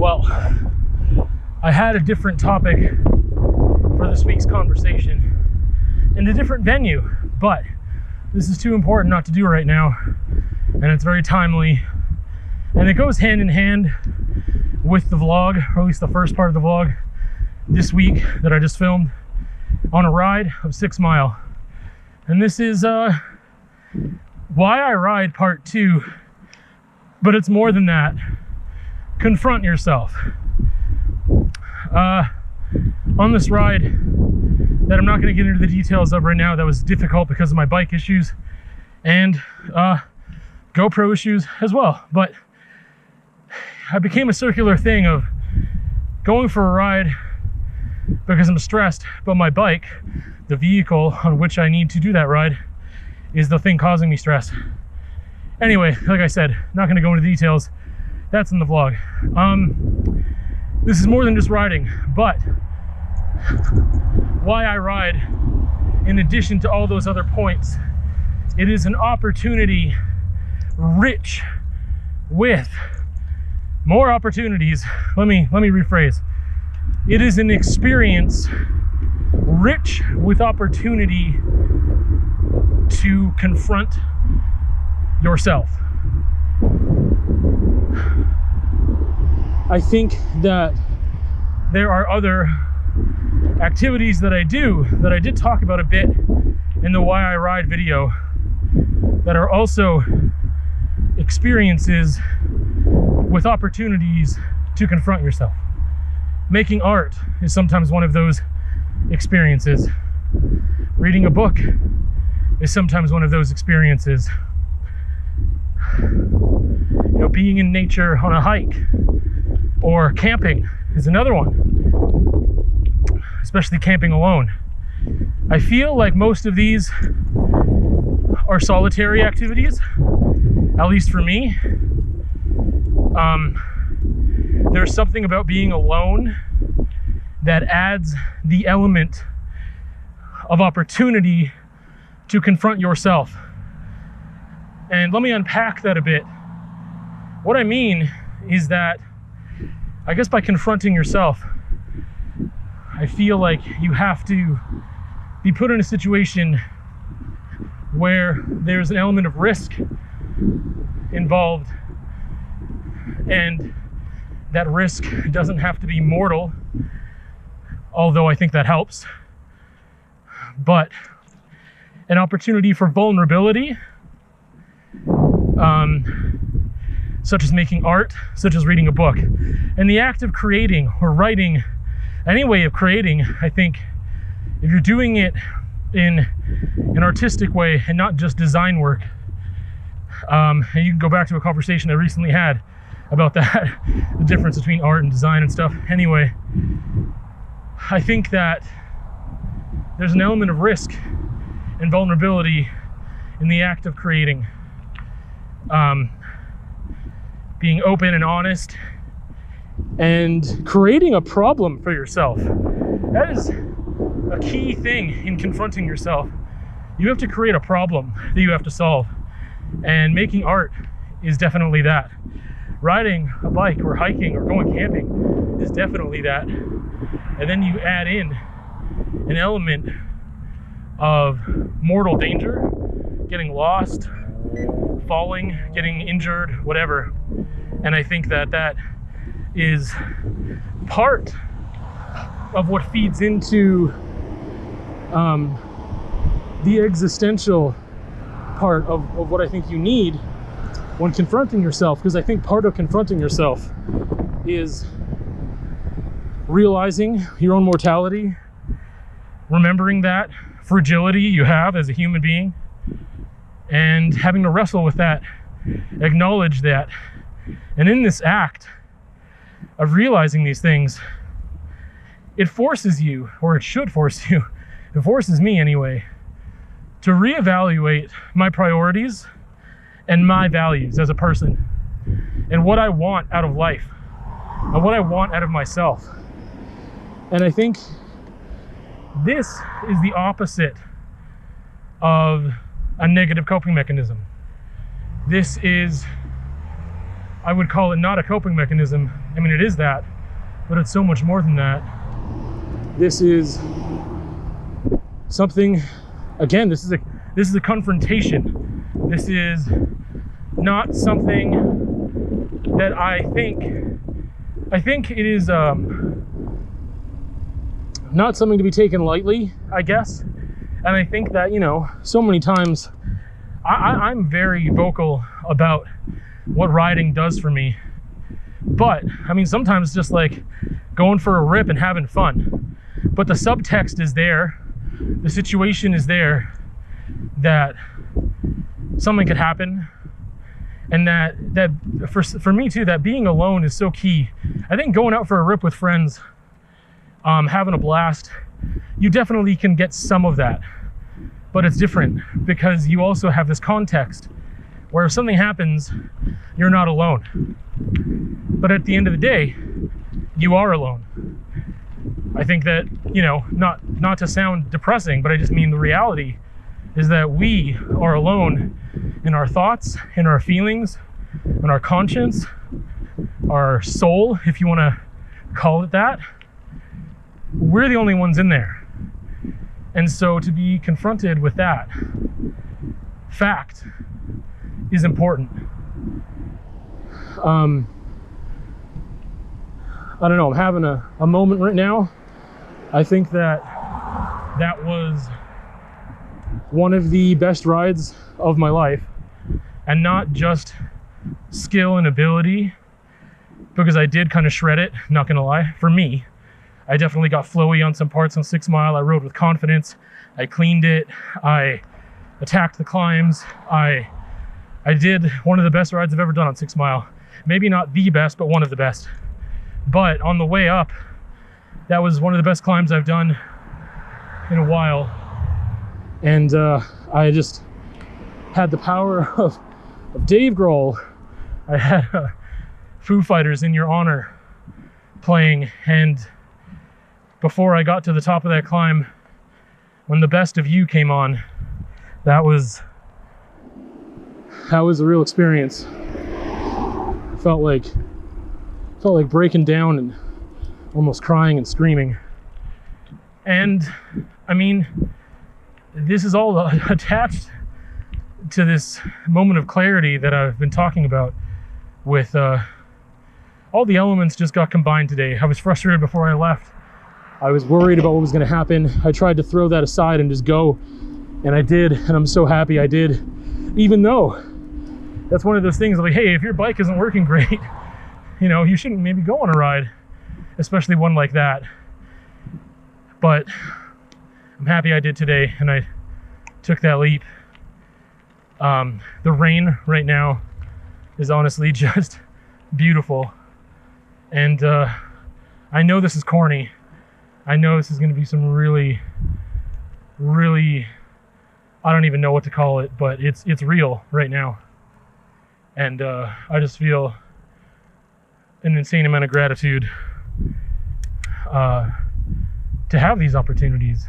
Well, I had a different topic for this week's conversation in a different venue, but this is too important not to do right now, and it's very timely, and it goes hand in hand with the vlog, or at least the first part of the vlog this week that I just filmed on a ride of 6 Mile. And this is why I ride part 2, but it's more than that. Confront yourself. On this ride that I'm not going to get into the details of right now, that was difficult because of my bike issues and GoPro issues as well, but I became a circular thing of going for a ride because I'm stressed, but my bike, the vehicle on which I need to do that ride, is the thing causing me stress. Anyway, like I said, not going to go into details. That's in the vlog. This is more than just riding, but why I ride, in addition to all those other points, it is an opportunity rich with more opportunities. Let me rephrase. It is an experience rich with opportunity to confront yourself. I think that there are other activities that I do that I did talk about a bit in the Why I Ride video that are also experiences with opportunities to confront yourself. Making art is sometimes one of those experiences. Reading a book is sometimes one of those experiences. You know, being in nature on a hike or camping is another one, especially camping alone. I feel like most of these are solitary activities, at least for me. There's something about being alone that adds the element of opportunity to confront yourself. And let me unpack that a bit. What I mean is that, I guess by confronting yourself, I feel like you have to be put in a situation where there's an element of risk involved, and that risk doesn't have to be mortal, although I think that helps, but an opportunity for vulnerability, such as making art, such as reading a book. And the act of creating or writing, any way of creating, I think if you're doing it in an artistic way and not just design work, and you can go back to a conversation I recently had about that, the difference between art and design and stuff. Anyway, I think that there's an element of risk and vulnerability in the act of creating. Being open and honest and creating a problem for yourself. That is a key thing in confronting yourself. You have to create a problem that you have to solve, and making art is definitely that. Riding a bike or hiking or going camping is definitely that. And then you add in an element of mortal danger, getting lost, falling, getting injured, whatever. And I think that that is part of what feeds into the existential part of what I think you need when confronting yourself, because I think part of confronting yourself is realizing your own mortality, remembering that fragility you have as a human being, and having to wrestle with that, acknowledge that. And in this act of realizing these things, it forces you, or it should force you, it forces me anyway, to reevaluate my priorities and my values as a person, and what I want out of life, and what I want out of myself. And I think this is the opposite of a negative coping mechanism. This is, I would call it not a coping mechanism, I mean, it is that, but it's so much more than that. This is something, again, this is a confrontation. This is not something that I think it is not something to be taken lightly, I guess. And I think that, you know, so many times I'm very vocal about what riding does for me. But I mean, sometimes it's just like going for a rip and having fun. But the subtext is there, the situation is there, that something could happen. And that for me too, that being alone is so key. I think going out for a rip with friends, having a blast, you definitely can get some of that. But it's different because you also have this context where if something happens, you're not alone. But at the end of the day, you are alone. I think that, you know, not to sound depressing, but I just mean the reality is that we are alone in our thoughts, in our feelings, in our conscience, our soul, if you want to call it that. We're the only ones in there. And so to be confronted with that fact is important. I don't know, I'm having a moment right now. I think that was one of the best rides of my life, and not just skill and ability, because I did kind of shred it, not gonna lie. For me, I definitely got flowy on some parts on 6 Mile. I rode with confidence. I cleaned it. I attacked the climbs. I did one of the best rides I've ever done on 6 Mile. Maybe not the best, but one of the best. But on the way up, that was one of the best climbs I've done in a while. And I just had the power of Dave Grohl. I had Foo Fighters In Your Honor playing, and before I got to the top of that climb, when The Best of You came on, that was a real experience. I felt like breaking down and almost crying and screaming. And I mean, this is all attached to this moment of clarity that I've been talking about with all the elements just got combined today. I was frustrated before I left. I was worried about what was going to happen. I tried to throw that aside and just go, and I did, and I'm so happy I did. Even though that's one of those things like, hey, if your bike isn't working great, you know, you shouldn't maybe go on a ride, especially one like that. But I'm happy I did today, and I took that leap. The rain right now is honestly just beautiful. And I know this is corny. I know this is going to be some really, really, I don't even know what to call it, but it's real right now. And I just feel an insane amount of gratitude to have these opportunities.